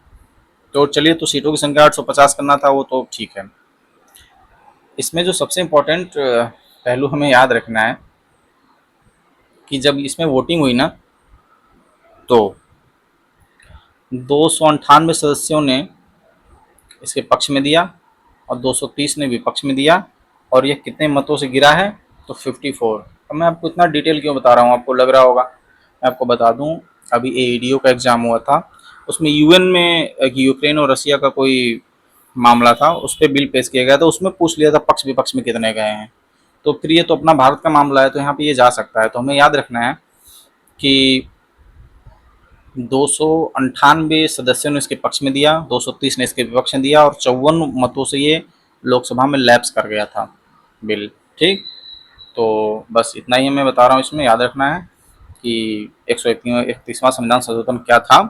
तो चलिए, तो सीटों की संख्या 850 करना था, वो तो ठीक है। इसमें जो सबसे इम्पोर्टेंट पहलू हमें याद रखना है कि जब इसमें वोटिंग हुई ना, तो 298 सदस्यों ने इसके पक्ष में दिया और 230 ने विपक्ष में दिया, और ये कितने मतों से गिरा है, तो 54। अब मैं आपको इतना डिटेल क्यों बता रहा हूँ, आपको लग रहा होगा, मैं आपको बता दूँ, अभी एईडीओ का एग्ज़ाम हुआ था, उसमें यूएन में यूक्रेन और रसिया का कोई मामला था, उस पर बिल पेश किया गया था, उसमें पूछ लिया था पक्ष विपक्ष में कितने गए हैं। तो फिर ये तो अपना भारत का मामला है, तो यहाँ पे ये जा सकता है। तो हमें याद रखना है कि 298 सदस्यों ने इसके पक्ष में दिया, 230 ने इसके विपक्ष में दिया, और 54 मतों से ये लोकसभा में लैप्स कर गया था बिल। ठीक, तो बस इतना ही मैं बता रहा हूँ, इसमें याद रखना है कि 131वां संविधान संशोधन क्या था,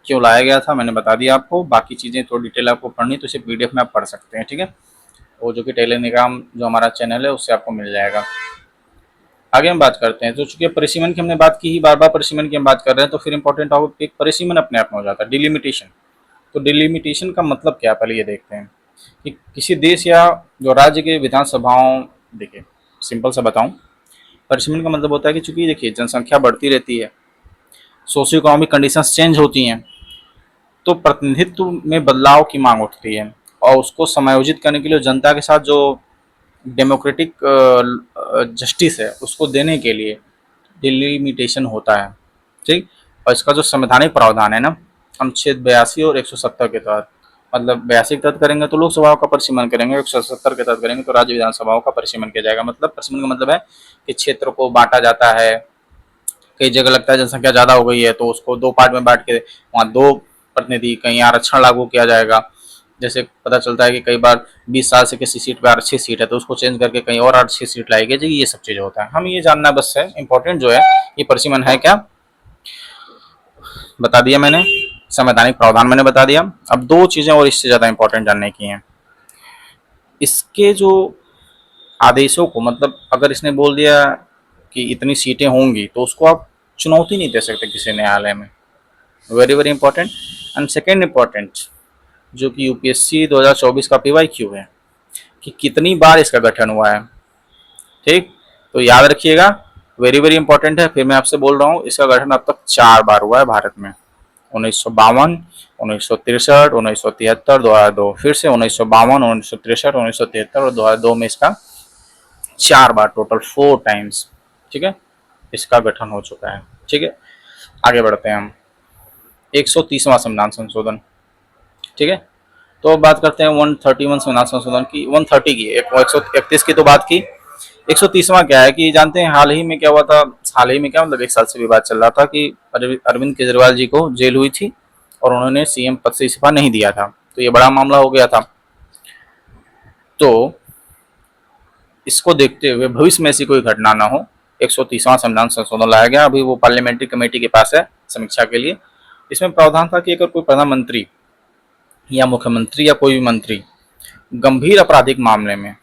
क्यों लाया गया था, मैंने बता दिया आपको। बाकी चीज़ें थोड़ी डिटेल आपको पढ़नी तो इसे पीडीएफ में आप पढ़ सकते हैं। ठीक है, वो जो कि टेलीग्राम जो हमारा चैनल है उससे आपको मिल जाएगा। आगे हम बात करते हैं। तो चूंकि परिसीमन की हमने बात की ही, बार बार परिसीमन की हम बात कर रहे हैं, तो फिर इंपॉर्टेंट टॉपिक परिसीमन अपने आप में हो जाता है, डिलिमिटेशन। तो डिलिमिटेशन का मतलब क्या है, पहले ये देखते हैं कि किसी देश या जो राज्य के विधानसभाओं, देखिए सिंपल सा बताऊं, परिसीमन का मतलब होता है कि चूंकि देखिए जनसंख्या बढ़ती रहती है, सोशियो इकोनॉमिक कंडीशंस चेंज होती हैं, तो प्रतिनिधित्व में बदलाव की मांग उठती है, और उसको समायोजित करने के लिए जनता के साथ जो डेमोक्रेटिक जस्टिस है उसको देने के लिए डिलिमिटेशन होता है। ठीक, और इसका जो संवैधानिक प्रावधान है ना, अनुच्छेद 82 और 170 के तहत, मतलब 82 के तहत करेंगे तो लोकसभाओं का परिसीमन करेंगे, 170 के तहत करेंगे तो राज्य विधानसभाओं का परिसीमन किया जाएगा। मतलब परिसीमन का मतलब है कि क्षेत्र को बांटा जाता है, कई जगह लगता है जनसंख्या ज़्यादा हो गई है तो उसको दो पार्ट में बांट के वहाँ दो प्रतिनिधि, कहीं आरक्षण लागू किया जाएगा। जैसे पता चलता है कि कई बार 20 साल से किसी सीट पर आरक्षित सीट है तो उसको चेंज करके कहीं और आरक्षित सीट लाई गई, ये सब चीज़ होता है। हमें ये जानना बस है, इंपॉर्टेंट जो है ये परिसीमन है क्या, बता दिया मैंने, संवैधानिक प्रावधान मैंने बता दिया। अब दो चीज़ें और इससे ज़्यादा इंपॉर्टेंट जानने की हैं। इसके जो आदेशों को, मतलब अगर इसने बोल दिया कि इतनी सीटें होंगी तो उसको आप चुनौती नहीं दे सकते किसी न्यायालय में, very very important. And second important जो कि यूपीएससी 2024 का पीवाईक्यू है कि कितनी बार इसका गठन हुआ है। ठीक, तो याद रखिएगा, वेरी वेरी इंपॉर्टेंट है। फिर मैं आपसे बोल रहा हूँ, इसका गठन अब तक 4 बार हुआ है भारत में, 1952, 1963, 1973, 2002, फिर से 1952, 1963, 1973 और 2002 में इसका 4 बार, टोटल 4 टाइम्स, ठीक है, इसका गठन हो चुका है। ठीक है, आगे बढ़ते हैं हम। 130वां संविधान संशोधन, ठीक है, तो अब बात करते हैं 131 संविधान संशोधन की, 130 की, 131 की तो बात की, 130वां क्या है कि जानते हैं हाल ही में क्या हुआ था, हाल ही में क्या मतलब 1 साल से विवाद चल रहा था कि अरविंद केजरीवाल जी को जेल हुई थी और उन्होंने सीएम पद से इस्तीफा नहीं दिया था, तो ये बड़ा मामला हो गया था। तो इसको देखते हुए भविष्य में ऐसी कोई घटना ना हो, 130वां संविधान संशोधन लाया गया। अभी वो पार्लियामेंट्री कमेटी के पास है समीक्षा के लिए। इसमें प्रावधान था कि अगर कोई प्रधानमंत्री या मुख्यमंत्री या कोई भी मंत्री गंभीर आपराधिक मामले में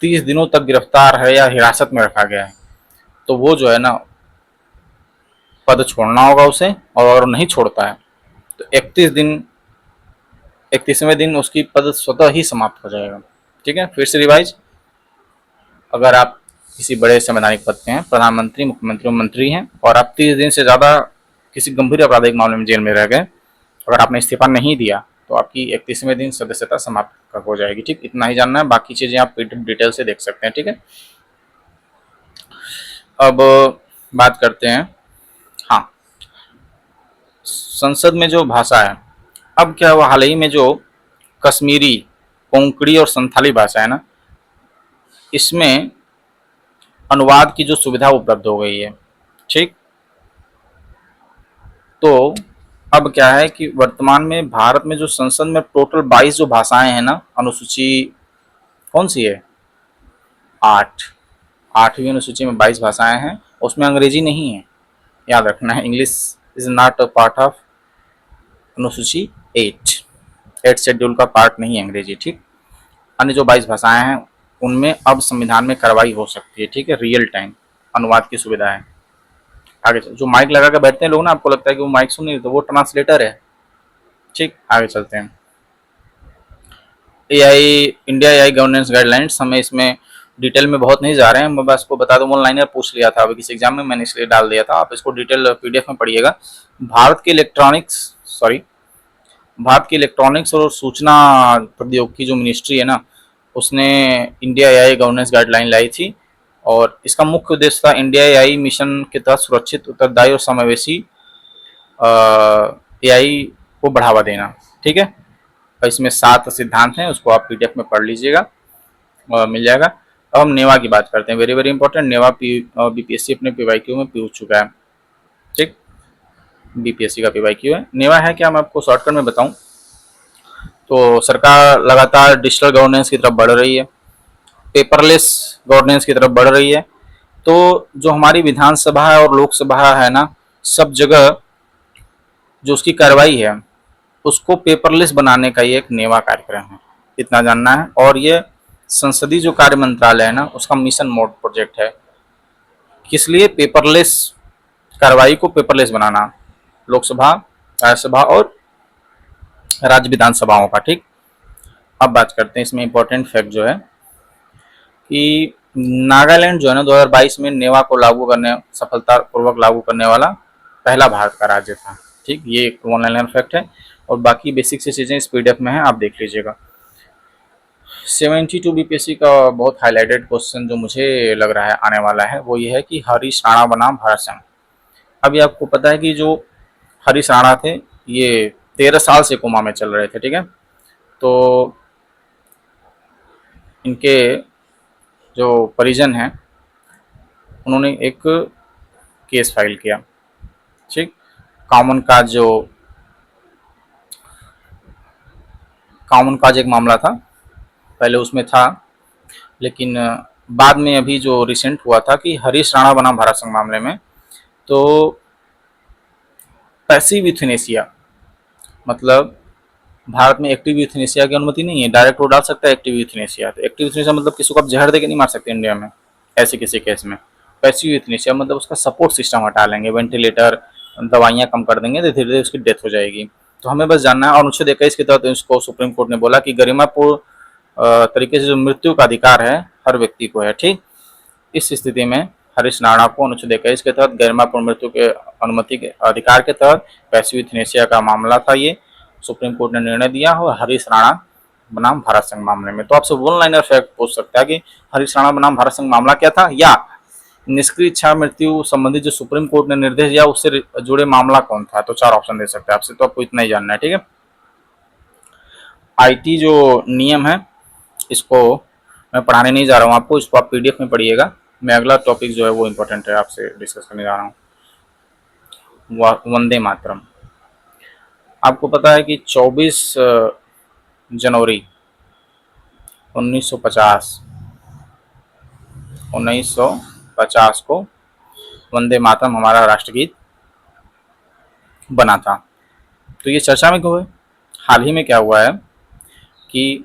30 दिनों तक गिरफ्तार है या हिरासत में रखा गया है तो वो जो है ना पद छोड़ना होगा उसे, और अगर नहीं छोड़ता है तो 31वें दिन उसकी पद स्वतः ही समाप्त हो जाएगा। ठीक है, फिर से रिवाइज, अगर आप किसी बड़े संवैधानिक पद पे हैं, प्रधानमंत्री, मुख्यमंत्री, मंत्री हैं, और आप 30 दिन से ज़्यादा किसी गंभीर आपराधिक मामले में जेल में रह गए, अगर आपने इस्तीफा नहीं दिया तो आपकी 31वें दिन सदस्यता समाप्त हो जाएगी। ठीक, इतना ही जानना है, बाकी चीज़ें आप डिटेल से देख सकते हैं। ठीक है, अब बात करते हैं, हाँ, संसद में जो भाषा है, अब क्या हुआ हाल ही में जो कश्मीरी, कोंकणी और संथाली भाषा है ना, इसमें अनुवाद की जो सुविधा उपलब्ध हो गई है। ठीक, तो अब क्या है कि वर्तमान में भारत में जो संसद में टोटल 22 जो भाषाएं हैं ना, अनुसूची कौन सी है, 8, 8वीं अनुसूची में 22 भाषाएं हैं, उसमें अंग्रेजी नहीं है, याद रखना है। English is not a part of अनुसूची 8 शेड्यूल का पार्ट नहीं है अंग्रेजी, ठीक। अन्य जो 22 भाषाएं हैं उनमें अब संविधान में कार्रवाई हो सकती है, ठीक है, रियल टाइम अनुवाद की सुविधा है। आगे चल, जो माइक लगा के बैठते हैं लोग ना, आपको लगता है कि वो माइक सुन नहीं रहे, तो वो ट्रांसलेटर है, ठीक। आगे चलते हैं। AI, India AI governance guidelines, हमें इसमें डिटेल में बहुत नहीं जा रहे हैं, मैं बस आपको बता दूं, ऑनलाइनर पूछ लिया था अभी किसी एग्जाम में, मैंने इसलिए डाल दिया था, आप इसको डिटेल पीडीएफ में पढ़िएगा। भारत के इलेक्ट्रॉनिक्स सॉरी भारत की इलेक्ट्रॉनिक्स और सूचना प्रौद्योगिकी जो मिनिस्ट्री है ना, उसने इंडिया एआई गवर्नेंस गाइडलाइन लाई थी, और इसका मुख्य उद्देश्य था इंडिया एआई मिशन के तहत सुरक्षित, उत्तरदायी और समावेशी एआई को बढ़ावा देना, ठीक है। और इसमें 7 सिद्धांत हैं, उसको आप पीडीएफ में पढ़ लीजिएगा, मिल जाएगा। अब हम नेवा की बात करते हैं, वेरी वेरी इंपॉर्टेंट। नेवा बीपीएससी अपने पीवाईक्यू में पूछ चुका है, ठीक। बीपीएससी का पीवाईक्यू है। नेवा है क्या, मैं आपको शॉर्टकट में बताऊं तो सरकार लगातार डिजिटल गवर्नेंस की तरफ बढ़ रही है, पेपरलेस गवर्नेंस की तरफ बढ़ रही है। तो जो हमारी विधानसभा है और लोकसभा है ना, सब जगह जो उसकी कार्रवाई है उसको पेपरलेस बनाने का ये एक नेवा कार्यक्रम है, इतना जानना है। और ये संसदीय जो कार्य मंत्रालय है ना, उसका मिशन मोड प्रोजेक्ट है। किस लिए पेपरलेस, कार्रवाई को पेपरलेस बनाना, लोकसभा, राज्यसभा और राज्य विधानसभाओं का, ठीक। अब बात करते हैं इसमें इंपॉर्टेंट फैक्ट जो है कि नागालैंड जो है ना 2022 में नेवा को लागू करने, सफलतापूर्वक लागू करने वाला पहला भारत का राज्य था, ठीक। ये एक ऑनलाइन फैक्ट है, और बाकी बेसिक से चीज़ें इस पीडीएफ में है, आप देख लीजिएगा। 72 बीपीएससी का बहुत हाईलाइटेड क्वेश्चन जो मुझे लग रहा है आने वाला है, वो ये है कि हरीश राणा बनाम भारत संघ। अभी आपको पता है कि जो हरीश राणा थे, ये 13 साल से कोमा में चल रहे थे, ठीक है। तो इनके जो परिजन हैं उन्होंने एक केस फाइल किया, ठीक। कॉमन काज जो कॉमन काज एक मामला था, पहले उसमें था, लेकिन बाद में अभी जो रिसेंट हुआ था कि हरीश राणा बनाम भारत संघ मामले में, तो पैसिव यूथनेसिया, मतलब भारत में एक्टिव यूथनेसिया की अनुमति नहीं है, डायरेक्ट वो डाल सकता है एक्टिव यूथनेसिया। तो एक्टिव यूथनेसिया मतलब किसी को आप जहर दे के नहीं मार सकते इंडिया में ऐसे किसी केस में। पैसिव यूथनेसिया मतलब उसका सपोर्ट सिस्टम हटा लेंगे, वेंटिलेटर, दवाइयाँ कम कर देंगे, तो धीरे धीरे उसकी डेथ हो जाएगी। तो हमें बस जानना है, और अनुच्छेद 21 के तहत इसको सुप्रीम कोर्ट ने बोला कि गरिमापूर्ण तरीके से जो मृत्यु का अधिकार है हर व्यक्ति को है, ठीक। इस स्थिति में हरीश राणा को अनुच्छेद 21 के तहत गरिमापूर्ण मृत्यु के अनुमति के अधिकार के तहत पैसिव यूथनेसिया का मामला था, ये सुप्रीम कोर्ट ने निर्णय दिया, और हरीश राणा बनाम भारत संघ मामले में। तो आपसे वन लाइनर फैक्ट पूछ सकता है कि हरीश राणा बनाम भारत संघ मामला क्या था, या निष्क्रिय इच्छा मृत्यु संबंधी जो सुप्रीम कोर्ट ने निर्देश दिया उससे जुड़े मामला कौन था। तो 4 ऑप्शन दे सकते हैं आपसे, तो आपको इतना ही जानना है, ठीक है। आईटी जो नियम है इसको मैं पढ़ाने नहीं जा रहा हूँ आपको, इसको आप पीडीएफ में पढ़िएगा। मैं अगला टॉपिक जो है वो इम्पोर्टेंट है, आपसे डिस्कस करने जा रहा हूँ, वंदे मातरम। आपको पता है कि 24 जनवरी 1950 को वंदे मातरम हमारा राष्ट्रगीत बना था। तो ये चर्चा में क्यों है? हाल ही में क्या हुआ है कि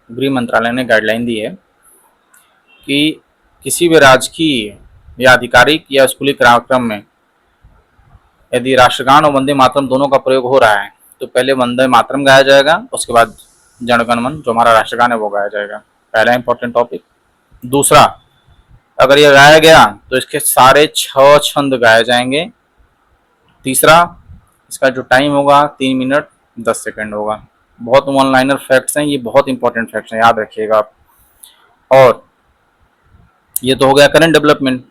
गृह मंत्रालय ने गाइडलाइन दी है कि किसी भी राजकीय या आधिकारिक या स्कूली कार्यक्रम में यदि राष्ट्रगान और वंदे मातरम दोनों का प्रयोग हो रहा है, तो पहले वंदे मातरम गाया जाएगा, उसके बाद जनगण मन जो हमारा राष्ट्रगान है वो गाया जाएगा। पहला इंपॉर्टेंट टॉपिक। दूसरा, अगर ये गाया गया तो इसके सारे 6 छंद गाए जाएंगे। तीसरा, इसका जो टाइम होगा 3 मिनट 10 सेकेंड होगा। बहुत वन लाइनर फैक्ट्स हैं, ये बहुत इंपॉर्टेंट फैक्ट्स हैं, याद रखिएगा आप। और ये तो हो गया करंट डेवलपमेंट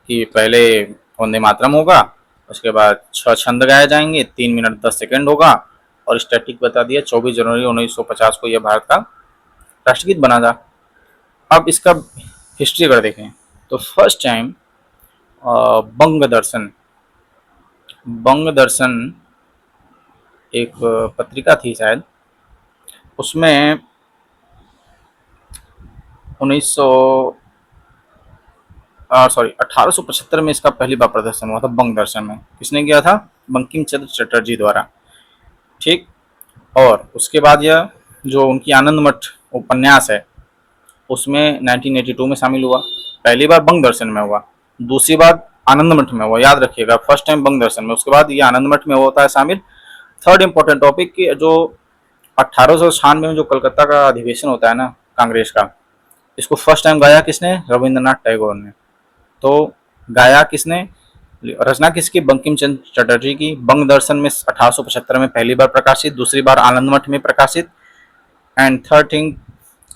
कि पहले वंदे मातरम होगा, उसके बाद 6 छंद गाए जाएंगे, 3 मिनट 10 सेकेंड होगा, और स्टैटिक बता दिया 24 जनवरी 1950 को यह भारत का राष्ट्रगीत बना था। अब इसका हिस्ट्री अगर देखें तो फर्स्ट टाइम बंग दर्शन बंग दर्शन एक पत्रिका थी शायद, उसमें 1900 सॉरी 1875 में इसका पहली बार प्रदर्शन हुआ था बंग दर्शन में। किसने किया था? बंकिम चंद्र चटर्जी द्वारा। ठीक। और उसके बाद यह जो उनकी आनंद मठ उपन्यास है उसमें 1982 में शामिल हुआ। पहली बार बंग दर्शन में हुआ, दूसरी बार आनंद मठ में हुआ, याद रखिएगा, फर्स्ट टाइम बंग दर्शन में, उसके बाद ये आनंद मठ में होता है शामिल। थर्ड इंपॉर्टेंट टॉपिक की जो 1896 में जो कलकत्ता का अधिवेशन होता है ना कांग्रेस का, इसको फर्स्ट टाइम गाया किसने? रविंद्रनाथ टैगोर ने। तो गाया किसने? रचना किसकी? बंकिम चंद्र चटर्जी की। बंग दर्शन में 1875 में पहली बार प्रकाशित, दूसरी बार आनंद मठ में प्रकाशित। एंड थर्ड थिंग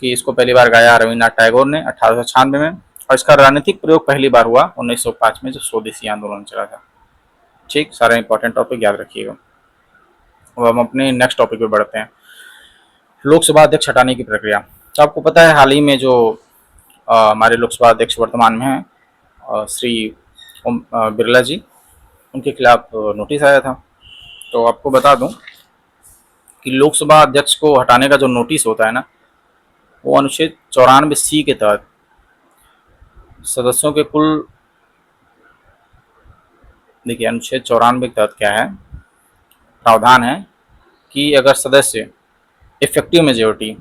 कि इसको पहली बार गाया रविन्द्रनाथ टैगोर ने 1896 में, और इसका राजनीतिक प्रयोग पहली बार हुआ 1905 में जब स्वदेशी आंदोलन चला था। ठीक, सारे इंपॉर्टेंट टॉपिक याद रखिएगा। अब हम अपने नेक्स्ट टॉपिक पे बढ़ते हैं, लोकसभा अध्यक्ष हटाने की प्रक्रिया। तो आपको पता है हाल ही में जो हमारे लोकसभा अध्यक्ष वर्तमान में हैं श्री ओम बिरला जी, उनके खिलाफ नोटिस आया था। तो आपको बता दूं कि लोकसभा अध्यक्ष को हटाने का जो नोटिस होता है ना, वो अनुच्छेद 94C के तहत सदस्यों के कुल, देखिए अनुच्छेद 94 के तहत क्या है प्रावधान है कि अगर सदस्य इफेक्टिव मेजोरिटी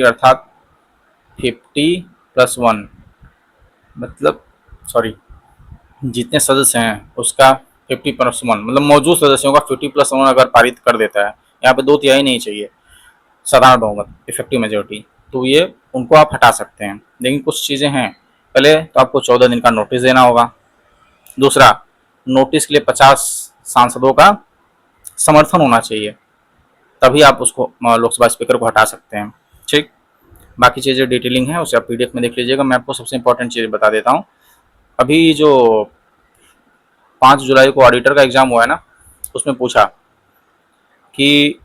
अर्थात 50+1, मतलब सॉरी जितने सदस्य हैं उसका 50+1, मतलब मौजूद सदस्यों का 50+1 अगर पारित कर देता है, यहाँ पे 2/3 नहीं चाहिए, साधारण बहुमत, इफेक्टिव मेजोरिटी, तो ये उनको आप हटा सकते हैं। लेकिन कुछ चीज़ें हैं, पहले तो आपको 14 दिन का नोटिस देना होगा। दूसरा, नोटिस के लिए 50 सांसदों का समर्थन होना चाहिए, तभी आप उसको लोकसभा स्पीकर को हटा सकते हैं। ठीक, बाकी चीज़ें डिटेलिंग है उसे आप PDF में देख लीजिएगा। मैं आपको सबसे इंपॉर्टेंट चीज़ बता देता हूँ। अभी जो 5 जुलाई को ऑडिटर का एग्जाम हुआ है ना, उसमें पूछा कि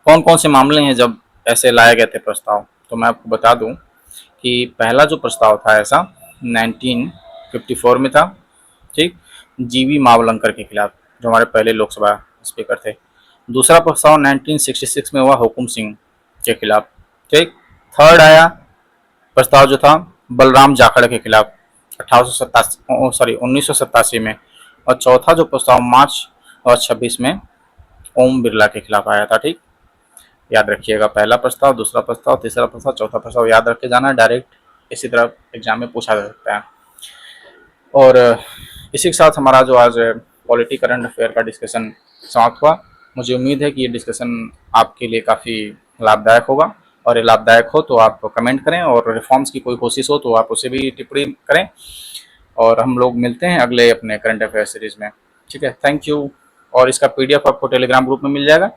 कौन कौन से मामले हैं जब ऐसे लाए गए थे प्रस्ताव। तो मैं आपको बता दूं कि पहला जो प्रस्ताव था ऐसा 1954 में था। ठीक, GV मावलंकर के खिलाफ, जो हमारे पहले लोकसभा स्पीकर थे। दूसरा प्रस्ताव 1966 में हुआ हुकुम सिंह के खिलाफ। ठीक, थर्ड आया प्रस्ताव जो था बलराम जाखड़ के खिलाफ 1987 में। और चौथा जो प्रस्ताव मार्च और 26 में ओम बिरला के खिलाफ आया था। ठीक, याद रखिएगा, पहला प्रस्ताव, दूसरा प्रस्ताव, तीसरा प्रस्ताव, चौथा प्रस्ताव याद रख के जाना, डायरेक्ट इसी तरह एग्जाम में पूछा जा सकता है। और इसी के साथ हमारा जो आज पॉलिटी करंट अफेयर का डिस्कशन समाप्त हुआ। मुझे उम्मीद है कि ये डिस्कशन आपके लिए काफ़ी लाभदायक होगा, और ये लाभदायक हो तो आप कमेंट करें, और रिफॉर्म्स की कोई कोशिश हो तो आप उसे भी टिप्पणी करें। और हम लोग मिलते हैं अगले अपने करंट अफेयर सीरीज में। ठीक है, थैंक यू। और इसका PDF आपको टेलीग्राम ग्रुप में मिल जाएगा।